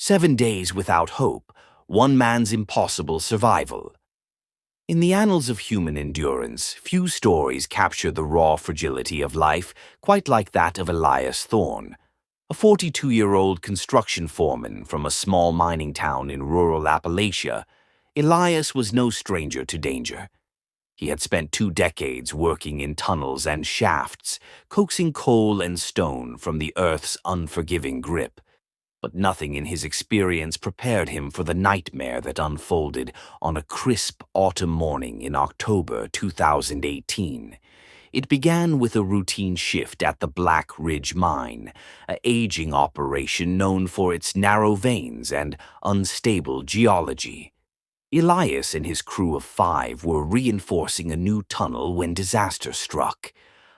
7 days without hope, one man's impossible survival. In the annals of human endurance, few stories capture the raw fragility of life quite like that of Elias Thorne. A 42-year-old construction foreman from a small mining town in rural Appalachia, Elias was no stranger to danger. He had spent 2 decades working in tunnels and shafts, coaxing coal and stone from the earth's unforgiving grip. But nothing in his experience prepared him for the nightmare that unfolded on a crisp autumn morning in October 2018. It began with a routine shift at the Black Ridge Mine, an aging operation known for its narrow veins and unstable geology. Elias and his crew of 5 were reinforcing a new tunnel when disaster struck.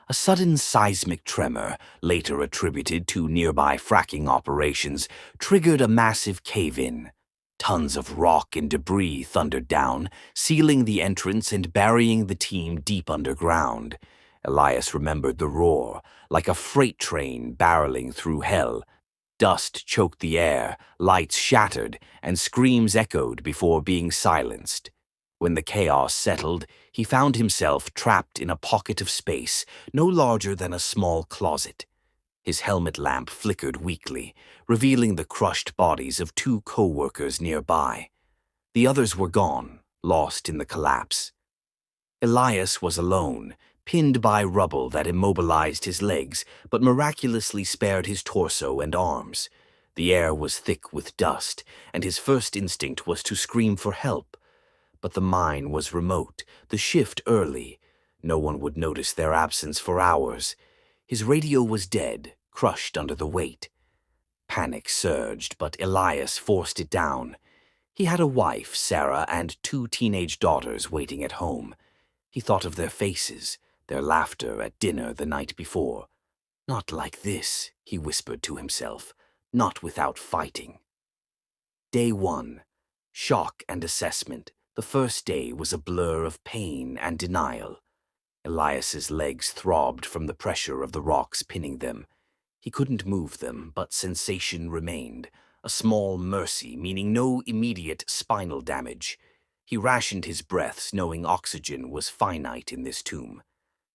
A sudden seismic tremor, later attributed to nearby fracking operations, triggered a massive cave-in. Tons of rock and debris thundered down, sealing the entrance and burying the team deep underground. Elias remembered the roar, like a freight train barreling through hell. Dust choked the air, lights shattered, and screams echoed before being silenced. When the chaos settled, he found himself trapped in a pocket of space no larger than a small closet. His helmet lamp flickered weakly, revealing the crushed bodies of 2 co-workers nearby. The others were gone, lost in the collapse. Elias was alone, pinned by rubble that immobilized his legs but miraculously spared his torso and arms. The air was thick with dust, and his first instinct was to scream for help. But the mine was remote, the shift early. No one would notice their absence for hours. His radio was dead, crushed under the weight. Panic surged, but Elias forced it down. He had a wife, Sarah, and 2 teenage daughters waiting at home. He thought of their faces, their laughter at dinner the night before. "Not like this," he whispered to himself, "not without fighting." Day 1. Shock and assessment. The first day was a blur of pain and denial. Elias's legs throbbed from the pressure of the rocks pinning them. He couldn't move them, but sensation remained, a small mercy meaning no immediate spinal damage. He rationed his breaths, knowing oxygen was finite in this tomb.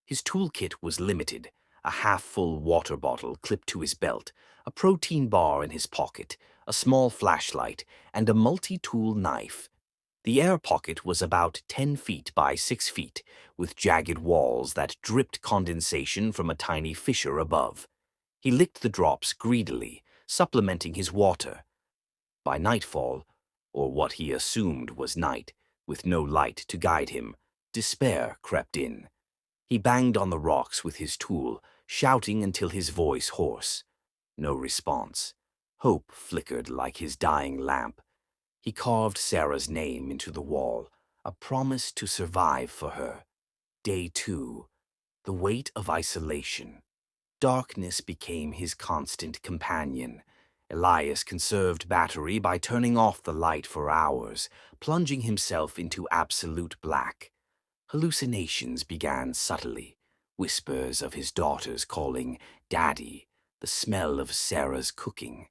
His toolkit was limited, a half-full water bottle clipped to his belt, a protein bar in his pocket, a small flashlight, and a multi-tool knife. The air pocket was about 10 feet by 6 feet, with jagged walls that dripped condensation from a tiny fissure above. He licked the drops greedily, supplementing his water. By nightfall, or what he assumed was night, with no light to guide him, despair crept in. He banged on the rocks with his tool, shouting until his voice hoarse. No response. Hope flickered like his dying lamp. He carved Sarah's name into the wall, a promise to survive for her. Day 2. The weight of isolation. Darkness became his constant companion. Elias conserved battery by turning off the light for hours, plunging himself into absolute black. Hallucinations began subtly, whispers of his daughters calling "Daddy," the smell of Sarah's cooking.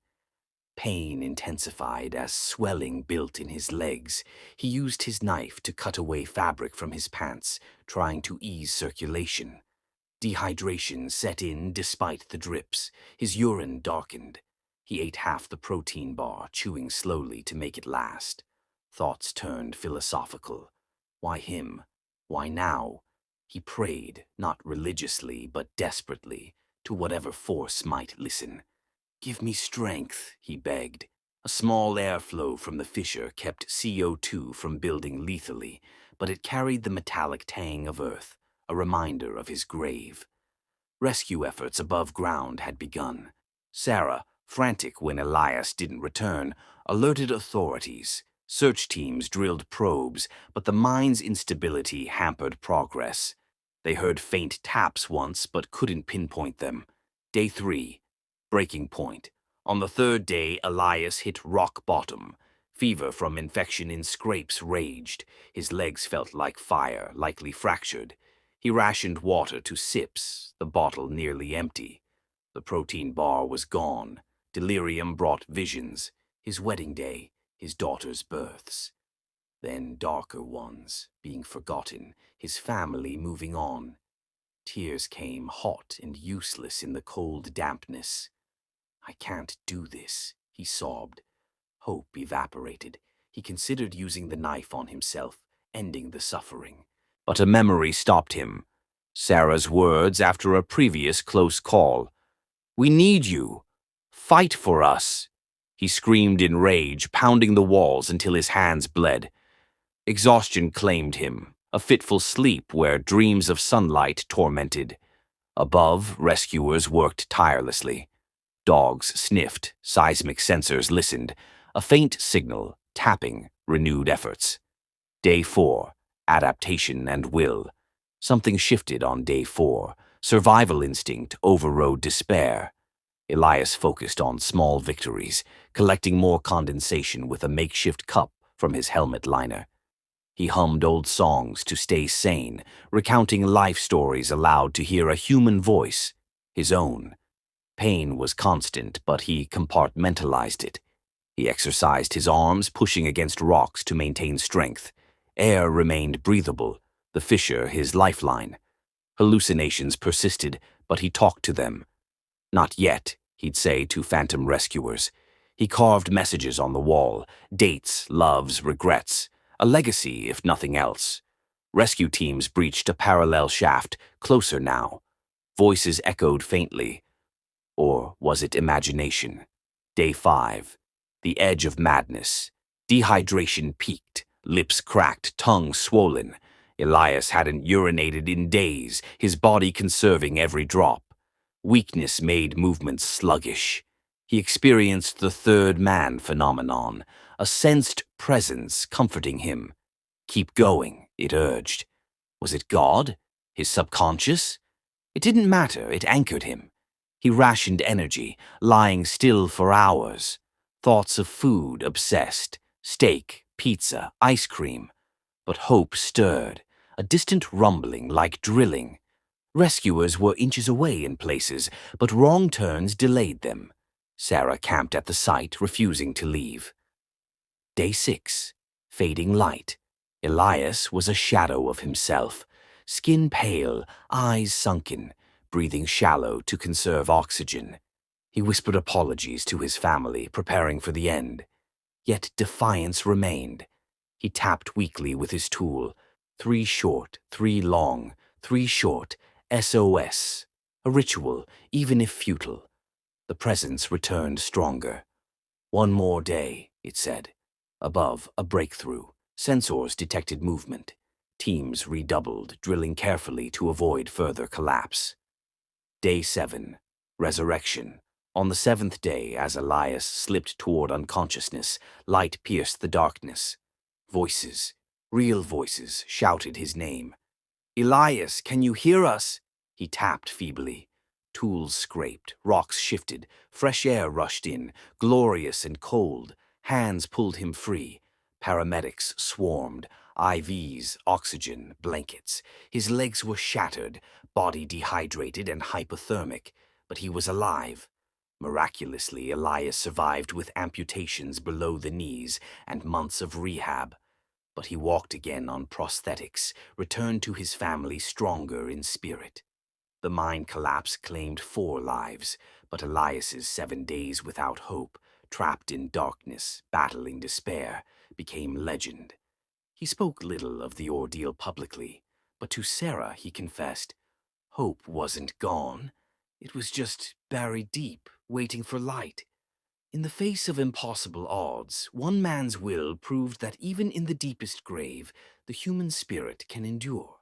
Pain intensified as swelling built in his legs. He used his knife to cut away fabric from his pants, trying to ease circulation. Dehydration set in despite the drips. His urine darkened. He ate half the protein bar, chewing slowly to make it last. Thoughts turned philosophical. Why him? Why now? He prayed, not religiously but desperately, to whatever force might listen. "Give me strength," he begged. A small airflow from the fissure kept CO2 from building lethally, but it carried the metallic tang of earth, a reminder of his grave. Rescue efforts above ground had begun. Sarah, frantic when Elias didn't return, alerted authorities. Search teams drilled probes, but the mine's instability hampered progress. They heard faint taps once, but couldn't pinpoint them. Day 3. Breaking point. On the 3rd day, Elias hit rock bottom. Fever from infection in scrapes raged. His legs felt like fire, likely fractured. He rationed water to sips, the bottle nearly empty. The protein bar was gone. Delirium brought visions. his wedding day, his daughter's births. Then darker ones, being forgotten, his family moving on. Tears came hot and useless in the cold dampness. "I can't do this," he sobbed. Hope evaporated. He considered using the knife on himself, ending the suffering. But a memory stopped him. Sarah's words after a previous close call. "We need you. Fight for us." He screamed in rage, pounding the walls until his hands bled. Exhaustion claimed him, a fitful sleep where dreams of sunlight tormented. Above, rescuers worked tirelessly. Dogs sniffed, seismic sensors listened. A faint signal, tapping, renewed efforts. Day 4, adaptation and will. Something shifted on day 4. Survival instinct overrode despair. Elias focused on small victories, collecting more condensation with a makeshift cup from his helmet liner. He hummed old songs to stay sane, recounting life stories aloud to hear a human voice, his own. Pain was constant, but he compartmentalized it. He exercised his arms, pushing against rocks to maintain strength. Air remained breathable, the fissure his lifeline. Hallucinations persisted, but he talked to them. "Not yet," he'd say to phantom rescuers. He carved messages on the wall, dates, loves, regrets, a legacy if nothing else. Rescue teams breached a parallel shaft, closer now. Voices echoed faintly. Or was it imagination? Day 5. The edge of madness. Dehydration peaked, lips cracked, tongue swollen. Elias hadn't urinated in days, his body conserving every drop. Weakness made movements sluggish. He experienced the third man phenomenon, a sensed presence comforting him. "Keep going," it urged. Was it God? His subconscious? It didn't matter, it anchored him. He rationed energy, lying still for hours. Thoughts of food obsessed, steak, pizza, ice cream. But hope stirred, a distant rumbling like drilling. Rescuers were inches away in places, but wrong turns delayed them. Sarah camped at the site, refusing to leave. Day 6. Fading light. Elias was a shadow of himself, skin pale, eyes sunken, breathing shallow to conserve oxygen. He whispered apologies to his family, preparing for the end. Yet defiance remained. He tapped weakly with his tool. 3 short, 3 long, 3 short, SOS. A ritual, even if futile. The presence returned stronger. "One more day," it said. Above, a breakthrough. Sensors detected movement. Teams redoubled, drilling carefully to avoid further collapse. Day 7. Resurrection. On the 7th day, as Elias slipped toward unconsciousness, light pierced the darkness. Voices, real voices, shouted his name. "Elias, can you hear us?" He tapped feebly. Tools scraped, rocks shifted, fresh air rushed in, glorious and cold. Hands pulled him free. Paramedics swarmed, IVs, oxygen, blankets. His legs were shattered, body dehydrated and hypothermic, but he was alive. Miraculously, Elias survived with amputations below the knees and months of rehab. But he walked again on prosthetics, returned to his family stronger in spirit. The mine collapse claimed 4 lives, but Elias's 7 days without hope, trapped in darkness, battling despair, became legend. He spoke little of the ordeal publicly, but to Sarah he confessed, hope wasn't gone. It was just buried deep, waiting for light. In the face of impossible odds, one man's will proved that even in the deepest grave, the human spirit can endure.